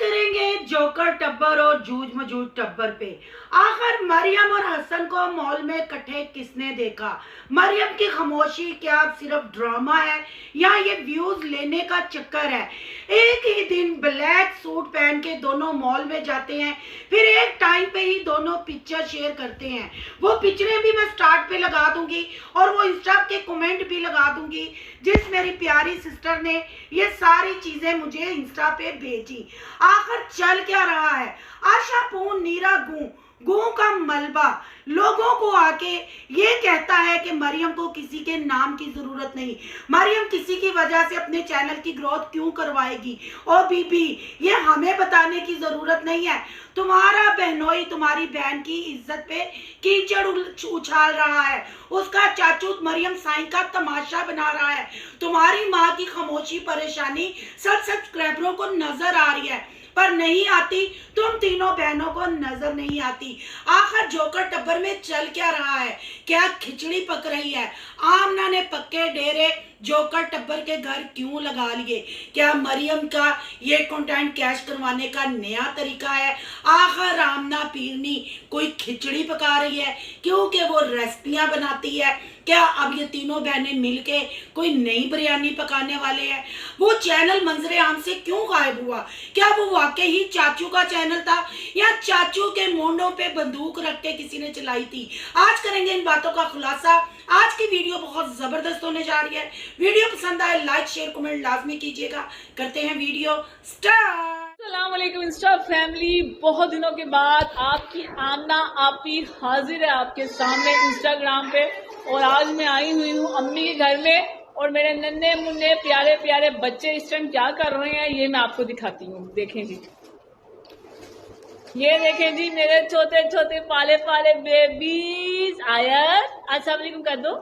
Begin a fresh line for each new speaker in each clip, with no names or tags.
करेंगे जोकर टब्बर और जूझ मजूझ टब्बर पे। आखिर मरियम और हसन को मॉल में इकट्ठे किसने देखा? मरियम की खामोशी क्या सिर्फ ड्रामा है या ये व्यूज लेने का चक्कर है? एक ही दिन ब्लैक सूट पहन के दोनों मॉल में जाते हैं, फिर एक टाइम पे ही दोनों पिक्चर शेयर करते हैं। वो पिक्चरें भी मैं स्टार्ट पे लगा दूंगी और वो इंस्टा के कमेंट भी लगा दूंगी जिस मेरी प्यारी सिस्टर ने ये सारी चीजें मुझे इंस्टा पे भेजी। आखिर चल क्या रहा है? आशा पून नीरा गू का मलबा लोगों को आके ये कहता है कि मरियम को किसी के नाम की जरूरत नहीं, मरियम किसी की वजह से अपने चैनल की ग्रोथ क्यों करवाएगी। ओ बीबी, ये हमें बताने की जरूरत नहीं है। तुम्हारा बहनोई तुम्हारी बहन की इज्जत पे कीचड़ उछाल रहा है, उसका चाचू मरियम साईं का तमाशा बना रहा है। तुम्हारी माँ की खामोशी परेशानी सब सब्सक्राइबरों को नजर आ रही है पर नहीं आती, तुम तीनों बहनों को नजर नहीं आती। आखिर जोकर टब्बर में चल क्या रहा है? क्या खिचड़ी पक रही है? आमना ने पक्के डेरे जोकर टब्बर के घर क्यों लगा लिए? क्या मरियम का ये कंटेंट कैश करवाने का नया तरीका है? आखिर आमना पीरनी कोई खिचड़ी पका रही है क्योंकि वो रेसिपियां बनाती है? क्या अब ये तीनों बहनें मिलके कोई नई बिरयानी पकाने वाले हैं? वो चैनल मंजरे आम से क्यों गायब हुआ? क्या वो वाकई ही चाचू का चैनल था या चाचू के मोंडों पे बंदूक रख के किसी ने चलाई थी? आज करेंगे इन बातों का खुलासा। आज की वीडियो बहुत जबरदस्त होने जा रही है। वीडियो पसंद आए लाइक शेयर कमेंट लाजमी कीजिएगा। करते हैं वीडियो स्टार्ट।
अस्सलाम वालेकुम इंस्टा फैमिली, बहुत दिनों के बाद आपकी आमना आपी हाजिर है आपके सामने इंस्टाग्राम पे। और आज मैं आई हुई हूँ अम्मी के घर में और मेरे नन्हे मुन्ने प्यारे प्यारे बच्चे इस टाइम क्या कर रहे हैं ये मैं आपको दिखाती हूँ। देखें जी, ये देखें जी मेरे छोटे छोटे पाले पाले बेबीज। आयत अस्सलाम वालेकुम कर दो।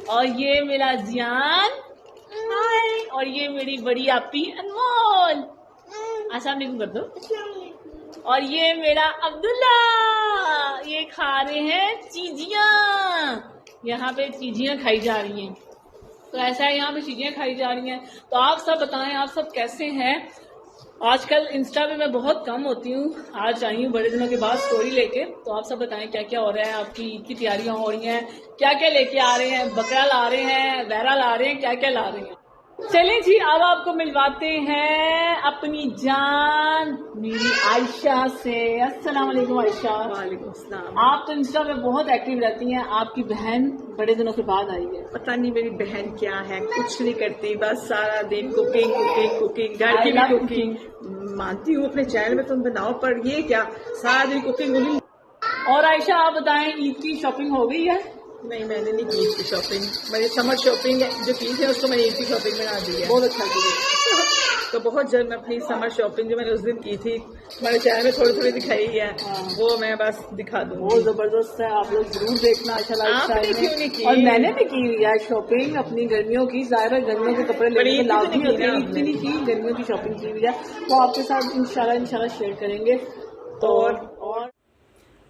और ये मेरा जियान, हाय। और ये मेरी बड़ी आपी अनमोल, अस्सलाम वालेकुम कर दो। और ये मेरा अब्दुल्ला, ये खा रहे हैं चीजियां। यहाँ पे चीजियां खाई जा रही हैं, तो ऐसा है यहाँ पे चीजियां खाई जा रही हैं। तो आप सब बताएं, आप सब कैसे हैं? आजकल इंस्टा पे मैं बहुत कम होती हूँ, आज आई हूँ बड़े दिनों के बाद स्टोरी लेके। तो आप सब बताएं क्या क्या हो रहा है, आपकी ईद की तैयारियां हो रही हैं, क्या क्या लेके आ रहे हैं? बकरा ला रहे हैं, बहरा ला रहे हैं, क्या क्या ला रहे हैं? चलें जी, अब आपको मिलवाते हैं अपनी जान मेरी आयशा से। अस्सलाम वालेकुम आयशा।
वालेकुम सलाम।
आप तो इंस्टा पे बहुत एक्टिव रहती हैं, आपकी बहन बड़े दिनों के बाद आई है।
पता नहीं मेरी बहन क्या है, कुछ नहीं करती, बस सारा दिन कुकिंग कुकिंग कुकिंग, घर की भी कुकिंग। मानती हूँ अपने चैनल में तुम बनाओ, पर ये क्या सारा दिन कुकिंग।
और आयशा आप बताएं, ईद की शॉपिंग हो गई है?
नहीं, मैंने नहीं की इसकी शॉपिंग। मैंने समर शॉपिंग जो की थी उसको मैंने इसकी शॉपिंग बना दी है।
बहुत अच्छा की।
तो बहुत जल्द मैं अपनी समर शॉपिंग जो मैंने उस दिन की थी हमारे चैनल में थोड़ी थोड़ी दिखाई है, वो मैं बस दिखा दूँ।
बहुत जबरदस्त है, आप लोग जरूर देखना।
आपने क्यों नहीं की?
और मैंने भी की हुई है शॉपिंग अपनी गर्मियों की। ज़ाहिर गर्मियों के कपड़े लेने में लाजमी होती है, इतनी नहीं की, गर्मियों की शॉपिंग की हुई है, वो आपके साथ इंशाल्लाह शेयर करेंगे। तो और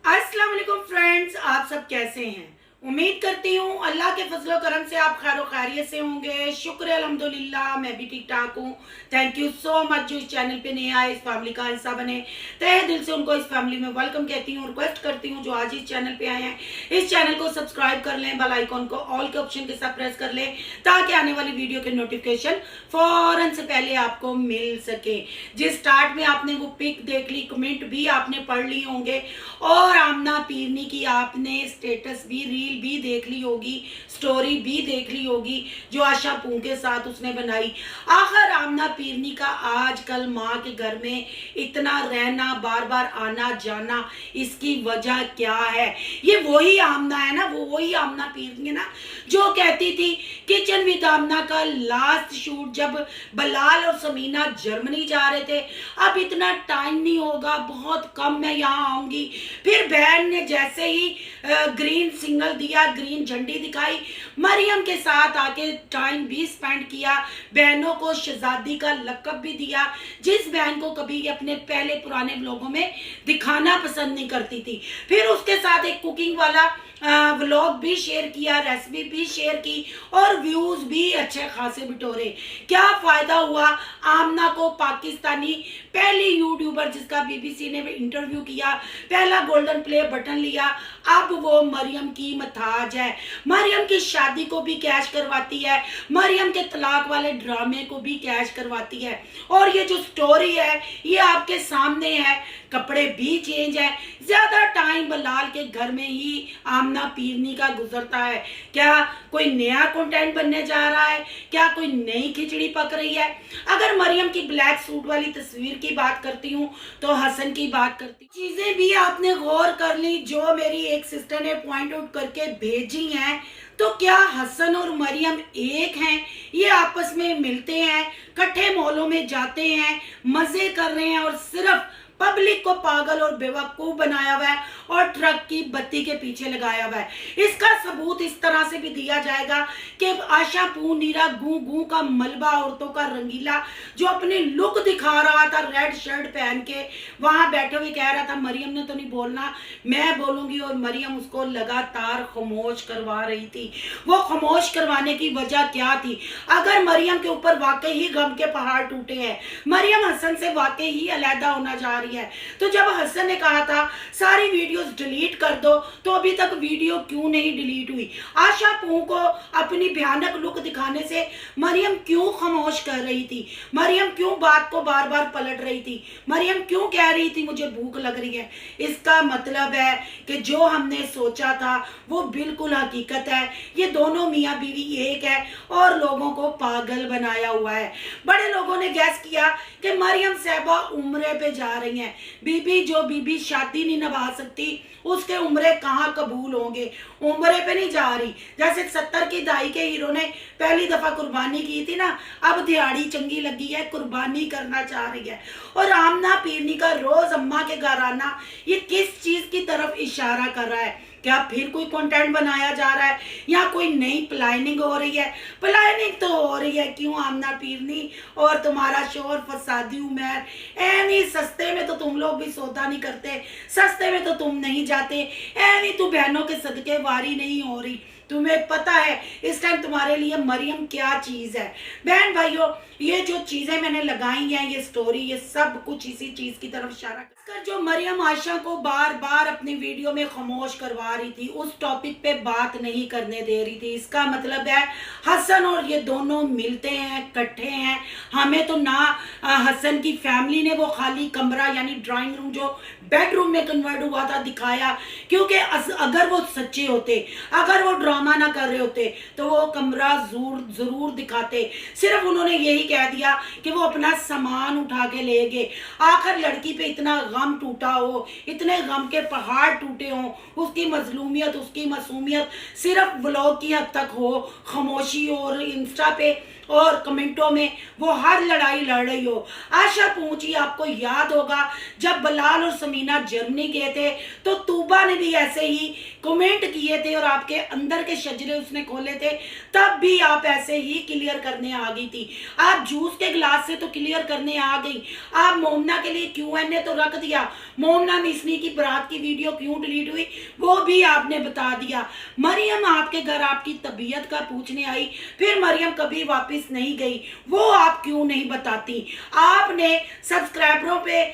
अस्सलाम वालेकुम फ्रेंड्स, आप सब कैसे हैं? उम्मीद करती हूँ अल्लाह के फजलो करम से आप खैर खैरियत से होंगे। शुक्र अल्हम्दुलिल्लाह, मैं भी ठीक ठाक हूँ। थैंक यू सो मच जो इस चैनल पे नए आए, इस फैमिली का हिस्सा बने। तहे दिल से उनको इस फैमिली में वेलकम कहती हूँ। रिक्वेस्ट करती हूँ जो आज इस चैनल पे आए हैं, इस चैनल को सब्सक्राइब कर लें, बेल आइकॉन को ऑल के ऑप्शन के साथ प्रेस कर लें ताकि आने वाली वीडियो के नोटिफिकेशन फौरन से पहले आपको मिल सके। जिस स्टार्ट में आपने वो पिक देख ली, कमेंट भी आपने पढ़ लिए होंगे और आमना पीरनी की आपने स्टेटस भी रील भी देख ली होगी, स्टोरी भी देख ली होगी जो आशा पू के साथ उसने बनाई। आखिर आमना पीरनी का आजकल माँ के घर में इतना रहना, बार बार आना जाना, इसकी वजह क्या है? ये वही आमना है ना, वो वही आमना पीरनी है ना जो कहती थी किचन विद आमना का लास्ट शूट जब बलाल और समीना जर्मनी जा रहे थे, अब इतना टाइम नहीं होगा, बहुत कम मैं यहाँ आऊंगी। फिर बहन ने जैसे ही ग्रीन सिग्नल दिया, ग्रीन झंडी दिखाई, मरियम के साथ आके टाइम भी स्पेंड किया, बहनों को शहजादी का लक़ब भी दिया, जिस बहन को कभी अपने पहले पुराने व्लॉगों में दिखाना पसंद नहीं करती थी। फिर उसके साथ एक कुकिंग वाला व्लॉग भी शेयर किया, रेसिपी भी शेयर की और व्यूज भी अच्छे खासे बिटोरे। क्या फायदा हुआ आमना को? पाकिस्तानी पहली यूट्यूबर जिसका बीबीसी ने इंटरव्यू किया, पहला गोल्डन प्ले बटन लिया, अब वो मरियम की मथाज है। मरियम की शादी को भी कैश करवाती है, मरियम के तलाक वाले ड्रामे को भी कैश करवाती है। और ये जो स्टोरी है ये आपके सामने है, कपड़े भी चेंज है। ज्यादा टाइम बलाल के घर में ही आमना पीरनी का गुजरता है। क्या कोई नया कंटेंट बनने जा रहा है? क्या कोई नई खिचड़ी पक रही है? अगर मरियम की ब्लैक सूट वाली तस्वीर की बात करती हूँ तो हसन की बात करती हूँ। चीजें भी आपने गौर कर ली जो मेरी एक सिस्टर ने पॉइंट आउट करके भेजी हैं। तो क्या हसन और मरियम एक हैं? ये आपस में मिलते हैं, इकट्ठे मॉलों में जाते हैं, मजे कर रहे हैं और सिर्फ पब्लिक को पागल और बेवकूफ बनाया हुआ है और ट्रक की बत्ती के पीछे लगाया हुआ है। इसका सबूत इस तरह से भी दिया जाएगा कि आशा पूनीरा गू गू का मलबा, औरतों का रंगीला, जो अपनी लुक दिखा रहा था रेड शर्ट पहन के, वहां बैठे हुए कह रहा था मरियम ने तो नहीं बोलना, मैं बोलूंगी, और मरियम उसको लगातार खामोश करवा रही थी। वो खामोश करवाने की वजह क्या थी? अगर मरियम के ऊपर वाकई ही गम के पहाड़ टूटे हैं, मरियम हसन से वाकई ही अलहदा होना चाह रही है, तो जब हसन ने कहा था सारी वीडियोस डिलीट कर दो, तो अभी तक वीडियो क्यों नहीं डिलीट हुई? आशा पू को अपनी भयानक लुक दिखाने से मरियम क्यों खामोश कर रही थी? मरियम क्यों बात को बार बार पलट रही थी? मरियम क्यों कह रही थी मुझे भूख लग रही है? इसका मतलब है कि जो हमने सोचा था वो बिल्कुल हकीकत है। ये दोनों मियाँ बीवी एक है और लोगों को पागल बनाया हुआ है। बड़े लोगों ने गैस किया कि मरियम साहबा उम्रे पे जा रही हैं। बीबी जो बीबी शादी नहीं निभा सकती उसके उम्रे कहाँ कबूल होंगे? उम्रे पे नहीं जा रही। जैसे 70 की दहाई के हीरो ने पहली दफा कुर्बानी की थी ना, अब दिहाड़ी चंगी लगी है, कुर्बानी करना चाह रही है। और आमना पीरनी का रोज अम्मा के घर आना ये किस चीज की तरफ इशारा कर रहा है? क्या फिर कोई कंटेंट बनाया जा रहा है या कोई नई प्लानिंग हो रही है? प्लानिंग तो हो रही है। क्यों आमना पीरनी और तुम्हारा शोर फसादी उमर, ऐनी सस्ते में तो तुम लोग भी सौदा नहीं करते, सस्ते में तो तुम नहीं जाते, ऐनी तू बहनों के सदके वारी नहीं हो रही। तुम्हें पता है इस टाइम तुम्हारे लिए मरियम क्या चीज है? बहन भाइयों, ये जो चीजें मैंने लगाई हैं, ये स्टोरी, ये सब कुछ इसी चीज की तरफ इशारा कर, जो मरियम आशा को बार बार अपनी वीडियो में खामोश करवा रही थी, उस टॉपिक पे बात नहीं करने दे रही थी। इसका मतलब है हसन और ये दोनों मिलते हैं, इकट्ठे हैं। हमें तो ना हसन की फैमिली ने वो खाली कमरा यानी ड्राइंग रूम जो बेडरूम में कन्वर्ट हुआ था दिखाया, क्योंकि अगर वो सच्चे होते, अगर वो ड्रामा ना कर रहे होते तो वो कमरा जरूर दिखाते। सिर्फ उन्होंने यही कह दिया कि वो अपना सामान उठा के ले गए। आखिर लड़की पे इतना गम टूटा हो, इतने गम के पहाड़ टूटे हों, उसकी मजलूमियत, उसकी मासूमियत सिर्फ व्लॉग की हद तक हो, खामोशी और इंस्टा पे और कमेंटों में वो हर लड़ाई लड़ रही हो। आशा पहुंची, आपको याद होगा जब बलाल और समीना जर्मनी गए थे तो तूबा ने भी ऐसे ही कमेंट किए थे और आपके अंदर के शजरे उसने खोले थे, तब भी आप ऐसे ही क्लियर करने आ गई थी। आप जूस के गिलास से तो क्लियर करने आ गई, आप मोमना के लिए Q&A तो रख दिया, मोमना मिसनी की बरात की वीडियो क्यों डिलीट हुई वो भी आपने बता दिया। मरियम आपके घर आपकी तबीयत का पूछने आई, फिर मरियम कभी वापस नहीं गई, वो आप क्यों नहीं बताती? आपने सब्सक्राइबरों पे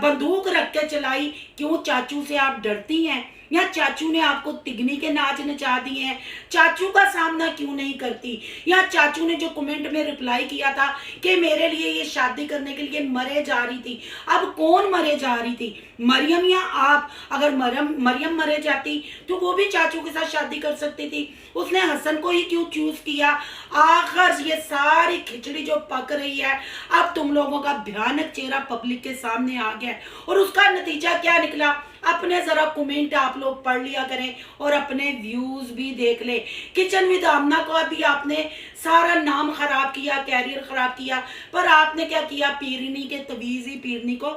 बंदूक रख के चलाई, क्यों? चाचू से आप डरती हैं या चाचू ने आपको तिगनी के नाच नचा दिए हैं? चाचू का सामना क्यों नहीं करती? या चाचू ने जो कमेंट में रिप्लाई किया था कि मेरे लिए ये शादी करने के लिए मरे जा रही थी, अब कौन मरे जा रही थी, मरियम या आप? अगर मरियम मरे जाती तो वो भी चाचू के साथ शादी कर सकती थी, उसने हसन को ही क्यों चूज किया? आखिर ये सारी खिचड़ी जो पक रही है, अब तुम लोगों का भयानक चेहरा पब्लिक के सामने आ गया और उसका नतीजा क्या निकला? अपने जरा कमेंट आप लोग पढ़ लिया करें और अपने व्यूज भी देख ले। किचन विद आमना को अभी आपने सारा नाम खराब किया, कैरियर खराब किया, पर आपने क्या किया? पीरनी के तवीज़ी पीरनी को।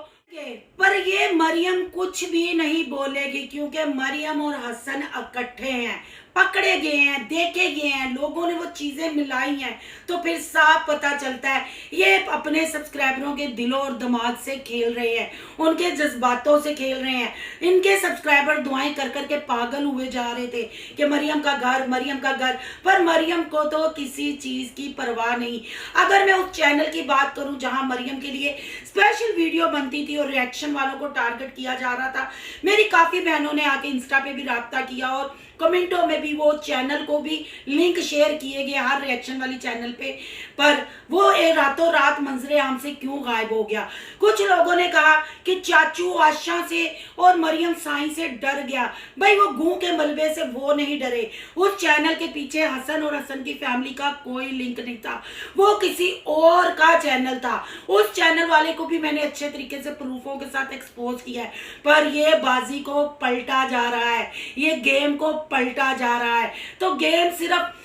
पर ये मरियम कुछ भी नहीं बोलेगी क्योंकि मरियम और हसन इकट्ठे हैं। पकड़े गए हैं, देखे गए हैं, लोगों ने वो चीजें मिलाई हैं, तो फिर साफ पता चलता है ये अपने सब्सक्राइबरों के दिलों और दिमाग से खेल रहे हैं, उनके जज्बातों से खेल रहे हैं। इनके सब्सक्राइबर दुआएं कर करके पागल हुए जा रहे थे कि मरियम का घर, मरियम का घर, पर मरियम को तो किसी चीज की परवाह नहीं। अगर मैं उस चैनल की बात करूं जहां मरियम के लिए स्पेशल वीडियो बनती थी और रिएक्शन वालों को टारगेट किया जा रहा था, मेरी काफी बहनों ने आके इंस्टा पे भी राब्ता किया और कमेंटों में भी वो चैनल को भी लिंक शेयर किए गए हर रिएक्शन वाली चैनल पे, पर वो रातों रात मंजरे आम से क्यों गायब हो गया। कुछ लोगों ने कहा कि चाचू आशा से और मरियम साई से डर गया। भाई वो गूं के मलबे से वो नहीं डरे। उस चैनल के पीछे हसन और हसन की फैमिली का कोई लिंक नहीं था, वो किसी और का चैनल था। उस चैनल वाले को भी मैंने अच्छे तरीके से प्रूफों के साथ एक्सपोज किया है, पर ये बाजी को पलटा जा रहा है, ये गेम को पलटा जा रहा है। तो गेम सिर्फ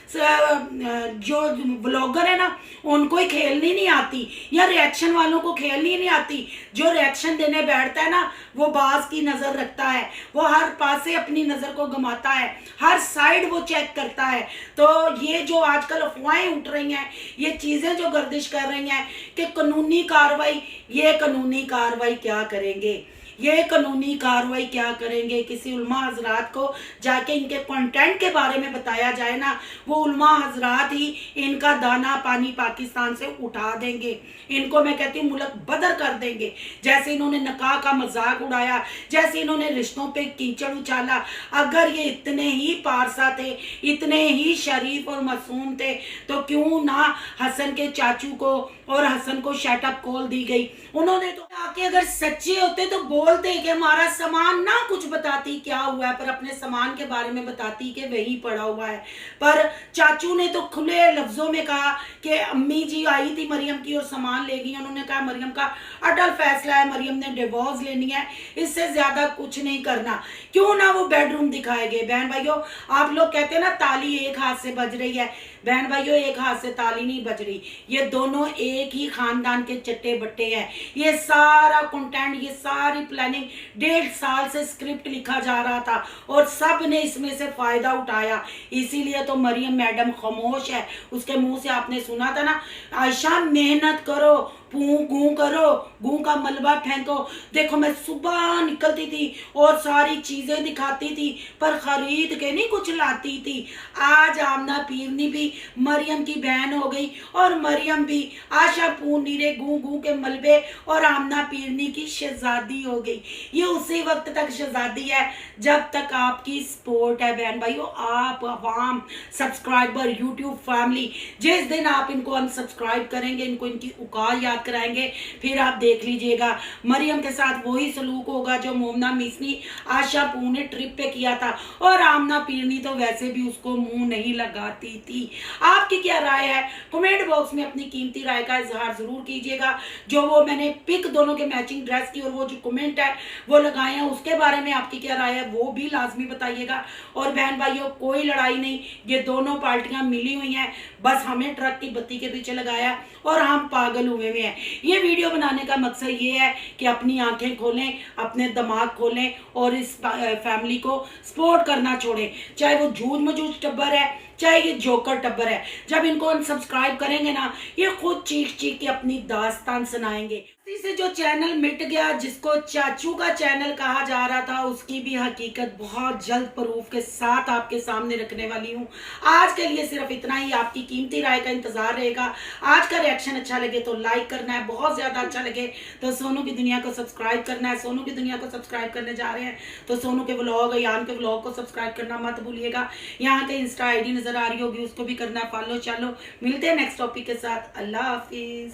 जो ब्लॉगर है ना उनको ही खेलनी नहीं आती, या रिएक्शन वालों को खेलनी नहीं आती। जो रिएक्शन देने बैठता है ना वो बाज की नजर रखता है, वो हर पासे अपनी नजर को घुमाता है, हर साइड वो चेक करता है। तो ये जो आजकल अफवाहें उठ रही हैं, ये चीजें जो गर्दिश कर रही हैं कि कानूनी कार्रवाई, ये कानूनी कार्रवाई क्या करेंगे, ये कानूनी कार्रवाई क्या करेंगे। किसी उलमा हजरात को जाके इनके कंटेंट के बारे में बताया जाए ना, वो उलमा हजरात ही इनका दाना पानी पाकिस्तान से उठा देंगे, इनको मैं कहती हूँ मुल्क बदर कर देंगे। जैसे इन्होंने निकाह का मजाक उड़ाया, जैसे इन्होंने रिश्तों पे कीचड़ उछाला। अगर ये इतने ही पारसा थे, इतने ही शरीफ और मासूम थे, तो क्यों ना हसन के चाचू को और हसन को शटअप कॉल दी गई। उन्होंने तो आके अगर सच्चे होते तो बोलते कि हमारा सामान, ना कुछ बताती क्या हुआ है, पर अपने सामान के बारे में बताती कि वही पड़ा हुआ है। पर चाचू ने तो खुले लफ्जों में कहा कि अम्मी जी आई थी मरियम की और सामान ले गई। उन्होंने कहा मरियम का अटल फैसला है, मरियम ने डिवोर्स लेनी है, इससे ज्यादा कुछ नहीं करना। क्यों ना वो बेडरूम दिखाए गए। बहन भाइयों, आप लोग कहते हैं ना ताली एक हाथ से बज रही है, बहन भाइयों एक हाथ से ताली नहीं बज रही। ये दोनों एक ही खानदान के चट्टे बट्टे हैं। ये सारा कंटेंट, ये सारी प्लानिंग 1.5 साल से स्क्रिप्ट लिखा जा रहा था और सब ने इसमें से फायदा उठाया। इसीलिए तो मरियम मैडम खामोश है। उसके मुंह से आपने सुना था ना, आयशा मेहनत करो, गूं करो, गूं का मलबा फेंको। देखो मैं सुबह निकलती थी और सारी चीजें दिखाती थी, पर खरीद के नहीं कुछ लाती थी। आज आमना पीरनी भी मरियम की बहन हो गई और मरियम भी आशा पूर्णिरे गूं के मलबे और आमना पीरनी की शहजादी हो गई। ये उसी वक्त तक शहजादी है जब तक आपकी सपोर्ट है। बहन भाइयों, आप अवाम, सब्सक्राइबर, यूट्यूब फैमिली, जिस दिन आप इनको अनसब्सक्राइब करेंगे, इनको इनकी औकात याद कराएंगे, फिर आप देख लीजिएगा मरियम के साथ वही सलूक होगा जो मोमना मिसनी आशा पू ने ट्रिप पे किया था। और आमना पीरनी तो वैसे भी उसको मुंह नहीं लगाती थी। आपकी क्या राय है? कमेंट बॉक्स में अपनी कीमती राय का इजहार जरूर कीजिएगा। जो वो मैंने पिक दोनों के मैचिंग ड्रेस की और वो जो कमेंट है वो लगाए हैं, उसके बारे में आपकी क्या राय है वो भी लाजमी बताइएगा। और बहन भाइयों, कोई लड़ाई नहीं, ये दोनों पार्टियां मिली हुई हैं, बस हमें ट्रक की बत्ती के पीछे लगाया और हम पागल हुए हैं। ये वीडियो बनाने का मकसद ये है कि अपनी आंखें खोलें, अपने दिमाग खोलें और इस फैमिली को सपोर्ट करना छोड़ें। चाहे वो झूठ मजूझ टब्बर है, चाहे ये जोकर टब्बर है। जब इनको अनसब्सक्राइब करेंगे ना, ये खुद चीख चीख के अपनी दास्तान सुनाएंगे। इसी से जो चैनल मिट गया, जिसको चाचू का चैनल कहा जा रहा था, उसकी भी हकीकत बहुत जल्द प्रूफ के साथ आपके सामने रखने वाली हूँ। आज के लिए सिर्फ इतना ही। आपकी कीमती राय का इंतजार रहेगा। आज का रिएक्शन अच्छा लगे तो लाइक करना है, बहुत ज्यादा अच्छा लगे तो सोनू की दुनिया को सब्सक्राइब करना है। सोनू की दुनिया को सब्सक्राइब करने जा रहे हैं तो सोनू के व्लॉग, यान के व्लॉग को सब्सक्राइब करना मत भूलिएगा। यहाँ के इंस्टा आईडी नजर आ रही होगी, उसको भी करना है फॉलो। चलो मिलते हैं नेक्स्ट टॉपिक के साथ। अल्लाह हाफिज।